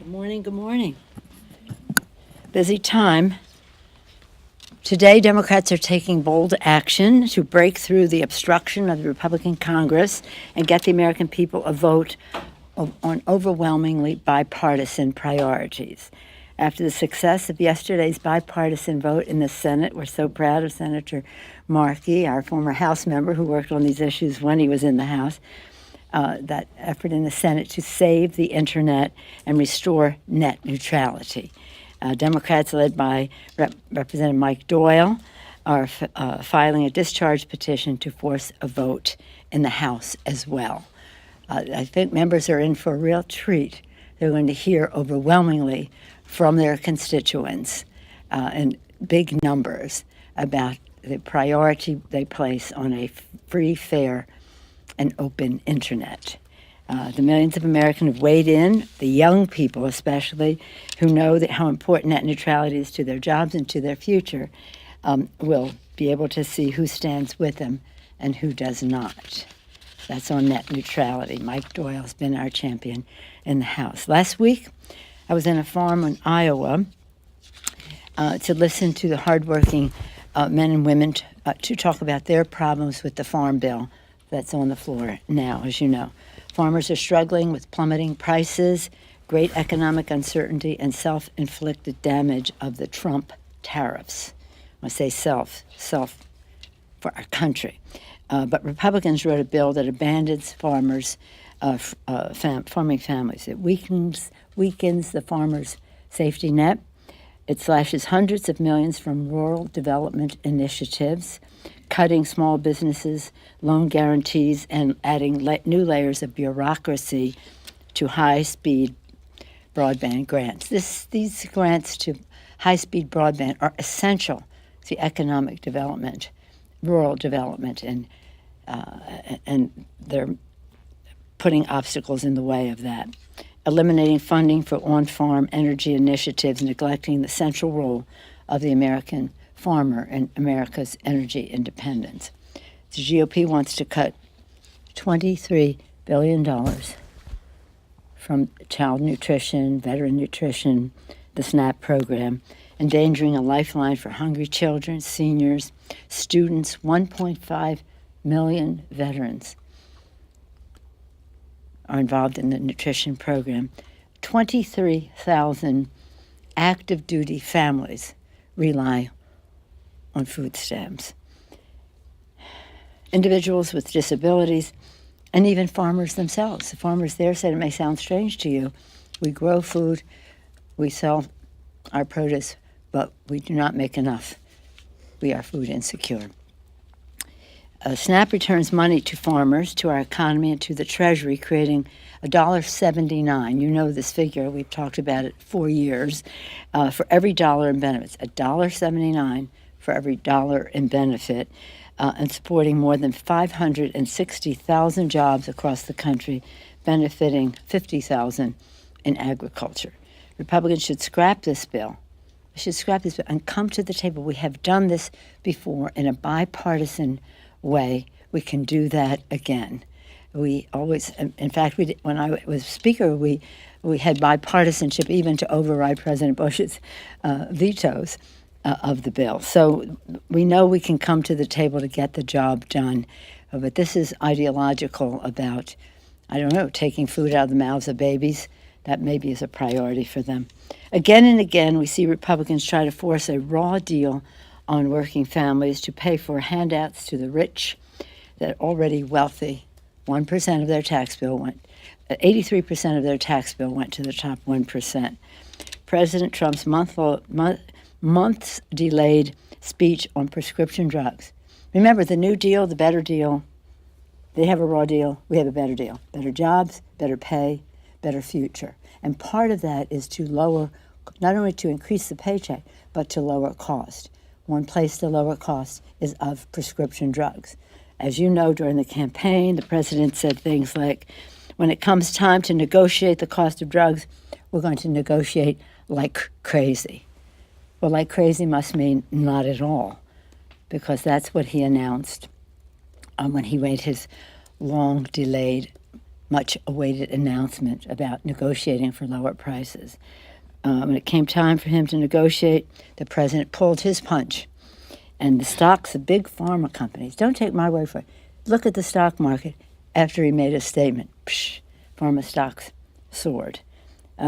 Good morning, good morning. Busy time. Today, Democrats are taking bold action to break through the obstruction of the Republican Congress and get the American people a vote on overwhelmingly bipartisan priorities. After the success of yesterday's bipartisan vote in the Senate, we're so proud of Senator Markey, our former House member who worked on these issues when he was in the House. That effort in the Senate to save the internet and restore net neutrality. Democrats, led by Representative Mike Doyle, are filing a discharge petition to force a vote in the House as well. I think members are in for a real treat. They're going to hear overwhelmingly from their constituents in big numbers about the priority they place on a free, fair, and open internet. The millions of Americans have weighed in, the young people especially, who know that how important net neutrality is to their jobs and to their future, will be able to see who stands with them and who does not. That's on net neutrality. Mike Doyle has been our champion in the House. Last week, I was in a farm in Iowa to listen to the hardworking men and women to talk about their problems with the farm bill that's on the floor now, as you know. Farmers are struggling with plummeting prices, great economic uncertainty, and self-inflicted damage of the Trump tariffs. I say self for our country. But Republicans wrote a bill that abandons farmers, farming families. It weakens the farmers' safety net. It slashes hundreds of millions from rural development initiatives, cutting small businesses, loan guarantees, and adding new layers of bureaucracy to high-speed broadband grants. These grants to high-speed broadband are essential to economic development, rural development, and they're putting obstacles in the way of that. Eliminating funding for on-farm energy initiatives, neglecting the central role of the American farmer and America's energy independence. The GOP wants to cut $23 billion from child nutrition, veteran nutrition, the SNAP program, endangering a lifeline for hungry children, seniors, students. 1.5 million veterans are involved in the nutrition program. 23,000 active duty families rely on food stamps. Individuals with disabilities, and even farmers themselves. The farmers there said, it may sound strange to you, we grow food, we sell our produce, but we do not make enough. We are food insecure. SNAP returns money to farmers, to our economy, and to the Treasury, creating $1.79. You know this figure. We've talked about it for years. For every dollar in benefits, $1.79 for every dollar in benefit, and supporting more than 560,000 jobs across the country, benefiting 50,000 in agriculture. Republicans should scrap this bill. We should scrap this bill and come to the table. We have done this before in a bipartisan way. We can do that again. We always, in fact, when I was Speaker, we had bipartisanship even to override President Bush's vetoes of the bill. So we know we can come to the table to get the job done. But this is ideological about, I don't know, taking food out of the mouths of babies. That maybe is a priority for them. Again and again, we see Republicans try to force a raw deal on working families to pay for handouts to the rich, that already wealthy. 1% of their tax bill went, 83% of their tax bill went to the top 1%. President Trump's months delayed speech on prescription drugs. Remember, the New Deal, the better deal, they have a raw deal, we have a better deal. Better jobs, better pay, better future. And part of that is to lower, not only to increase the paycheck, but to lower cost. One place to lower cost is of prescription drugs. As you know, during the campaign, the president said things like, when it comes time to negotiate the cost of drugs, we're going to negotiate like crazy. Well, like crazy must mean not at all, because that's what he announced when he made his long-delayed much awaited announcement about negotiating for lower prices. When it came time for him to negotiate, the president pulled his punch. And the stocks of big pharma companies, don't take my word for it, look at the stock market after he made a statement. Psh, pharma stocks soared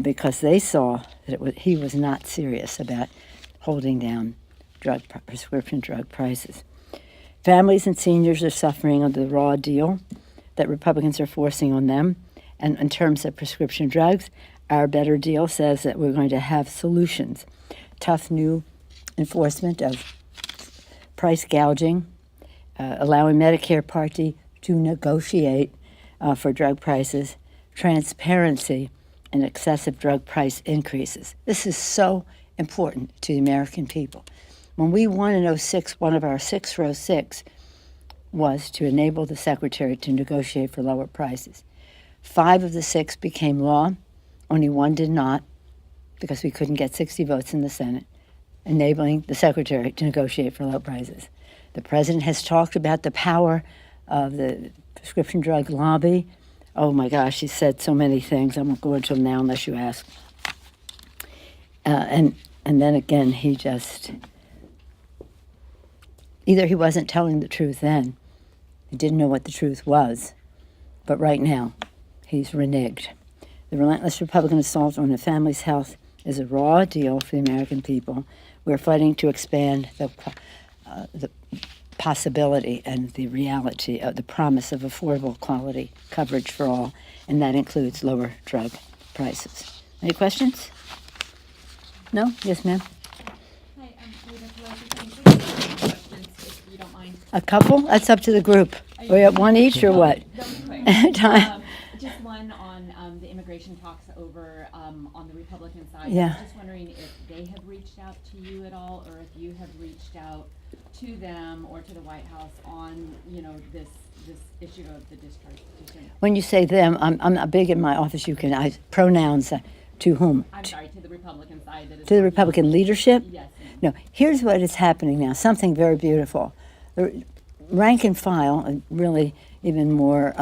because they saw that he was not serious about holding down prescription drug prices. Families and seniors are suffering under the raw deal that Republicans are forcing on them. And in terms of prescription drugs, our better deal says that we're going to have solutions. Tough new enforcement of price gouging, allowing Medicare Part D to negotiate for drug prices, transparency, and excessive drug price increases. This is so important to the American people. When we won in 2006, one of our 6 was to enable the Secretary to negotiate for lower prices. 5 of the 6 became law. Only 1 did not, because we couldn't get 60 votes in the Senate, enabling the Secretary to negotiate for low prices. The President has talked about the power of the prescription drug lobby. Oh my gosh, he said so many things. I won't go into them now unless you ask. And then again, he just, either he wasn't telling the truth then, he didn't know what the truth was, but right now, he's reneged. The relentless Republican assault on the family's health is a raw deal for the American people. We're fighting to expand the possibility and the reality of the promise of affordable quality coverage for all, and that includes lower drug prices. Any questions? No? Yes, ma'am? Hi, Rep Pelosi. Thanks for taking questions, if you don't mind. A couple? That's up to the group. We have one each or what? Don't be quick. Time. Just one on the immigration talks over on the Republican side. Yeah. I was just wondering if they have reached out to you at all, or if you have reached out to them or to the White House on, this issue of the discharge petition. When you say them, I'm not big in my office. You can pronouns to whom? I'm sorry, to the Republican side. That is To the Republican leadership? Yes. No. Here's what is happening now. Something very beautiful. The rank and file, and really even more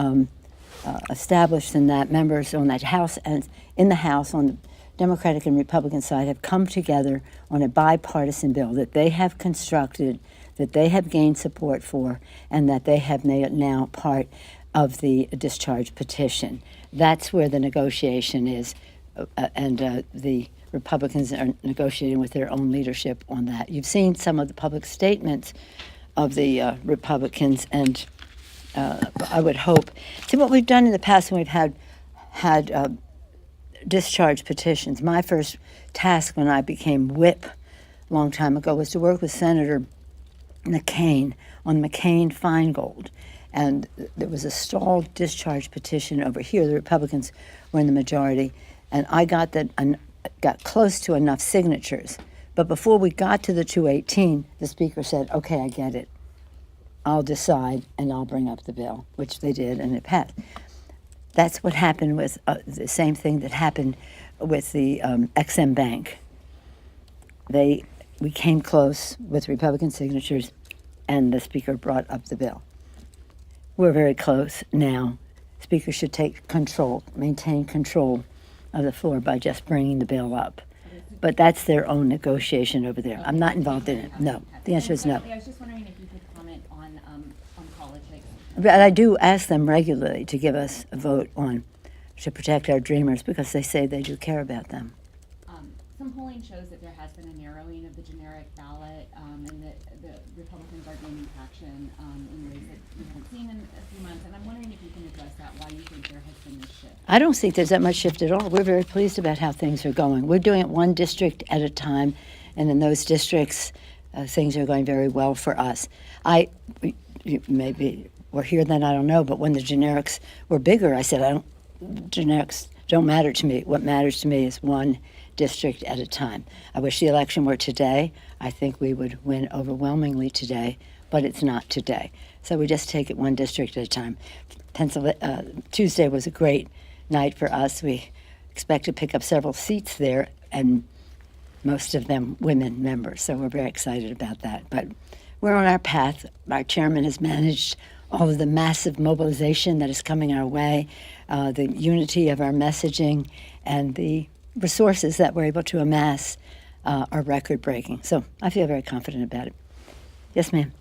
established than that, members on that House and in the House on the Democratic and Republican side have come together on a bipartisan bill that they have constructed, that they have gained support for, and that they have made now part of the discharge petition. That's where the negotiation is, and the Republicans are negotiating with their own leadership on that. You've seen some of the public statements of the Republicans, and I would hope. See, what we've done in the past when we've had discharge petitions, my first task when I became whip a long time ago was to work with Senator McCain on McCain-Feingold. And there was a stalled discharge petition over here. The Republicans were in the majority. And I got close to enough signatures. But before we got to the 218, the Speaker said, okay, I get it. I'll decide and I'll bring up the bill, which they did, and it passed. That's what happened with the same thing that happened with the XM Bank. We came close with Republican signatures, and the Speaker brought up the bill. We're very close now. Speaker should maintain control of the floor by just bringing the bill up. But that's their own negotiation over there. I'm not involved in it. No. The answer is no. I was just wondering if you could comment on politics. But I do ask them regularly to give us a vote to protect our dreamers, because they say they do care about them. Some polling shows that there has been a narrowing of the generic ballot, and that the Republicans are gaining traction in ways that we haven't seen in a few months. And I'm wondering if you can address that, why you think there has been this shift. I don't think there's that much shift at all. We're very pleased about how things are going. We're doing it one district at a time, and in those districts, things are going very well for us. You maybe were here then, I don't know, but when the generics were bigger, I said, generics don't matter to me. What matters to me is one district at a time. I wish the election were today. I think we would win overwhelmingly today, but it's not today. So we just take it one district at a time. Tuesday was a great night for us. We expect to pick up several seats there, and most of them women members, so we're very excited about that. But we're on our path. Our chairman has managed all of the massive mobilization that is coming our way, the unity of our messaging, and the resources that we're able to amass are record-breaking. So I feel very confident about it. Yes, ma'am.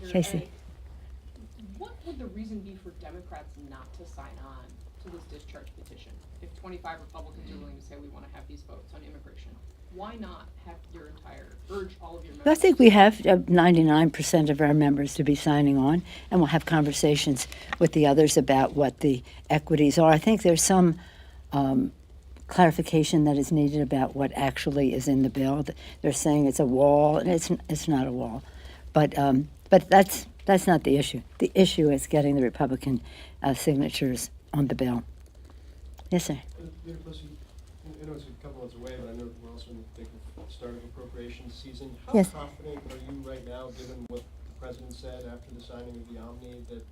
Casey. What would the reason be for Democrats not to sign on to this discharge petition? If 25 Republicans are willing to say we want to have these votes on immigration, why not have urge all of your members? I think we have 99% of our members to be signing on, and we'll have conversations with the others about what the equities are. I think there's some clarification that is needed about what actually is in the bill. They're saying it's a wall, and it's not a wall. But that's not the issue. The issue is getting the Republican signatures on the bill. Yes, sir. I know it's a couple months away, but I know we're also in the thick of start of appropriations season. How Yes. confident are you right now, given what the president said after the signing of the Omni, that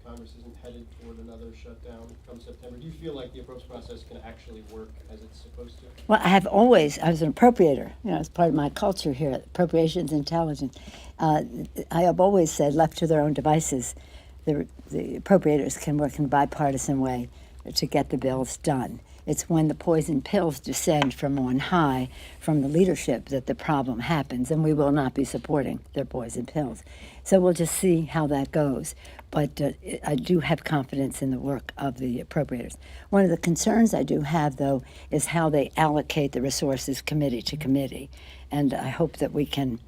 Congress isn't headed toward another shutdown come September? Do you feel like the approach process can actually work as it's supposed to? Well, I was an appropriator, as part of my culture here at Appropriations Intelligence. I have always said, left to their own devices, the appropriators can work in a bipartisan way to get the bills done. It's when the poison pills descend from on high, from the leadership, that the problem happens, and we will not be supporting their poison pills. So we'll just see how that goes. But I do have confidence in the work of the appropriators. One of the concerns I do have, though, is how they allocate the resources committee to committee. And I hope that we can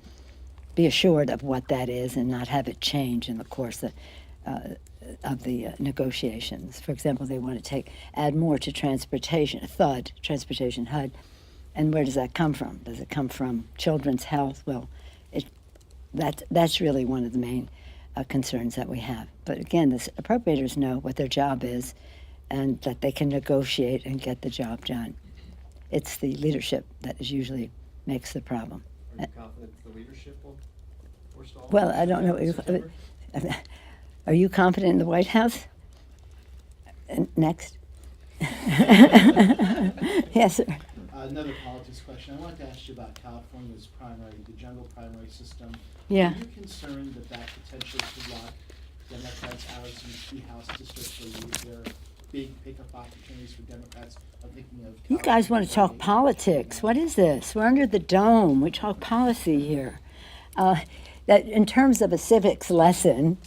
be assured of what that is and not have it change in the course of the negotiations. For example, they want to add more to transportation, transportation HUD. And where does that come from? Does it come from children's health? Well, that's really one of the main concerns that we have. But again, the appropriators know what their job is and that they can negotiate and get the job done. It's the leadership that usually makes the problem. Are you confident the leadership will forestall? Well, I don't know. Are you confident in the White House? Next. Yes, sir. Another politics question. I wanted to ask you about California's primary, the jungle primary system. Yeah. Are you concerned that potentially could lock Democrats out of some key House districts where there are big pickup opportunities for Democrats? I'm thinking of You guys want to talk politics. What is this? We're under the dome. We talk policy here. That in terms of a civics lesson,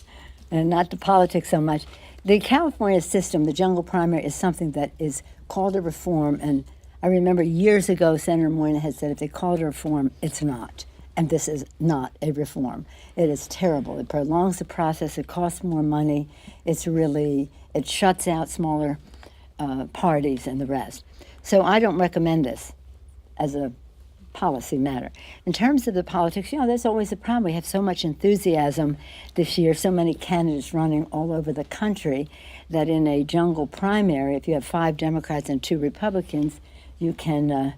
and not the politics so much, the California system, the jungle primary, is something that is called a reform. And I remember years ago, Senator Moynihan had said, if they call it a reform, it's not. And this is not a reform. It is terrible. It prolongs the process. It costs more money. It shuts out smaller parties and the rest. So I don't recommend this as a policy matter. In terms of the politics, there's always a problem. We have so much enthusiasm this year, so many candidates running all over the country, that in a jungle primary, if you have 5 Democrats and 2 Republicans, you can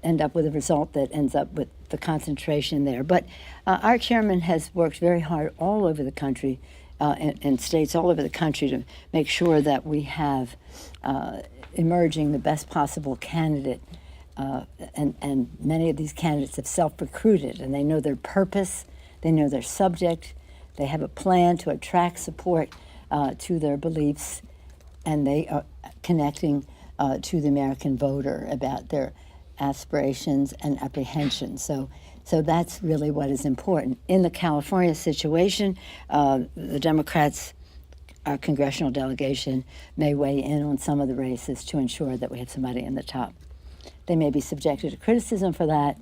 end up with a result that ends up with the concentration there. But our chairman has worked very hard all over the country, in states all over the country, to make sure that we have emerging the best possible candidate. And many of these candidates have self-recruited, and they know their purpose, they know their subject, they have a plan to attract support to their beliefs, and they are connecting to the American voter about their aspirations and apprehensions. So that's really what is important. In the California situation, the Democrats, our congressional delegation, may weigh in on some of the races to ensure that we have somebody in the top. They may be subjected to criticism for that,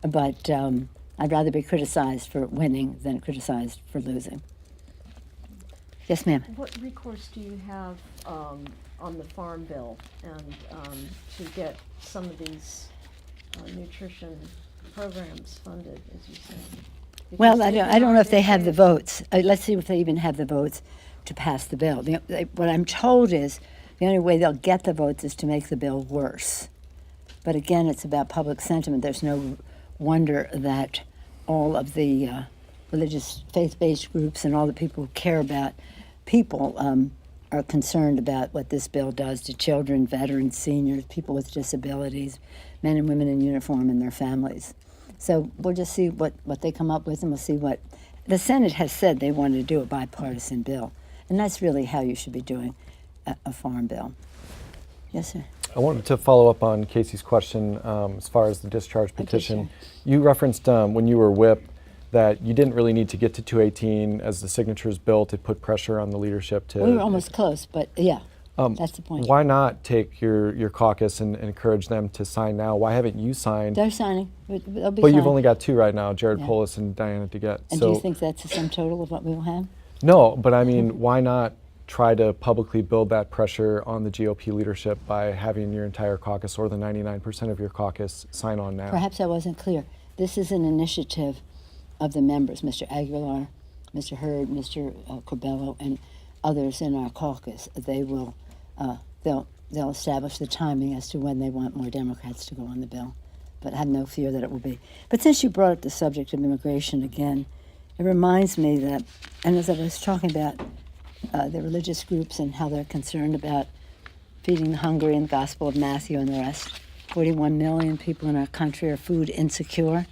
but I'd rather be criticized for winning than criticized for losing. Yes, ma'am. What recourse do you have on the farm bill and to get some of these nutrition programs funded, as you said? Well, I don't know if they have the votes. Let's see if they even have the votes to pass the bill. What I'm told is the only way they'll get the votes is to make the bill worse. But again, it's about public sentiment. There's no wonder that all of the religious, faith-based groups and all the people who care about people are concerned about what this bill does to children, veterans, seniors, people with disabilities, men and women in uniform and their families. So we'll just see what they come up with, and we'll see what the Senate has said they wanted to do a bipartisan bill, and that's really how you should be doing a farm bill. Yes, sir. I wanted to follow up on Casey's question as far as the discharge petition. You referenced when you were whip that you didn't really need to get to 218 as the signatures built. It put pressure on the leadership to. We were almost close, but yeah, that's the point. Why not take your caucus and encourage them to sign now? Why haven't you signed? They're signing. They'll be But you've signing. only got 2 right now, Jared Yeah. Polis and Diana DeGette. And so do you think that's the sum total of what we will have? No, but I mean, why not try to publicly build that pressure on the GOP leadership by having your entire caucus or the 99% of your caucus sign on now? Perhaps I wasn't clear. This is an initiative of the members, Mr. Aguilar, Mr. Hurd, Mr. Corbello, and others in our caucus. They will, they'll establish the timing as to when they want more Democrats to go on the bill. But I have no fear that it will be. But since you brought up the subject of immigration again, it reminds me that, and as I was talking about the religious groups and how they're concerned about feeding the hungry and the Gospel of Matthew and the rest, 41 million people in our country are food insecure.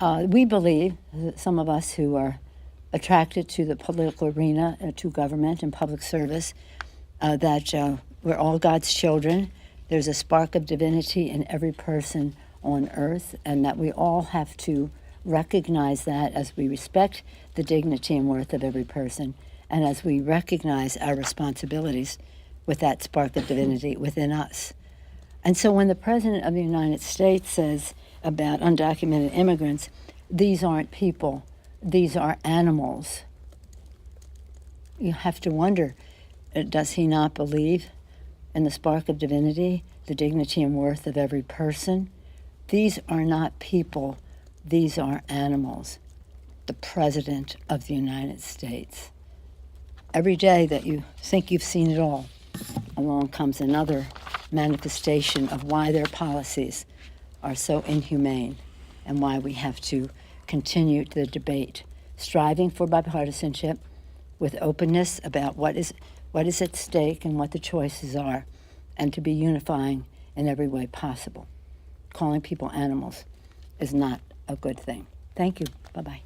We believe, some of us who are attracted to the political arena, to government and public service, that we're all God's children. There's a spark of divinity in every person on earth, and that we all have to recognize that as we respect the dignity and worth of every person, and as we recognize our responsibilities with that spark of divinity within us. And so when the President of the United States says about undocumented immigrants, these aren't people, these are animals, you have to wonder, does he not believe in the spark of divinity, the dignity and worth of every person? These are not people, these are animals. The President of the United States. Every day that you think you've seen it all, along comes another manifestation of why their policies are so inhumane and why we have to continue the debate, striving for bipartisanship with openness about what is at stake and what the choices are, and to be unifying in every way possible. Calling people animals is not a good thing. Thank you. Bye-bye.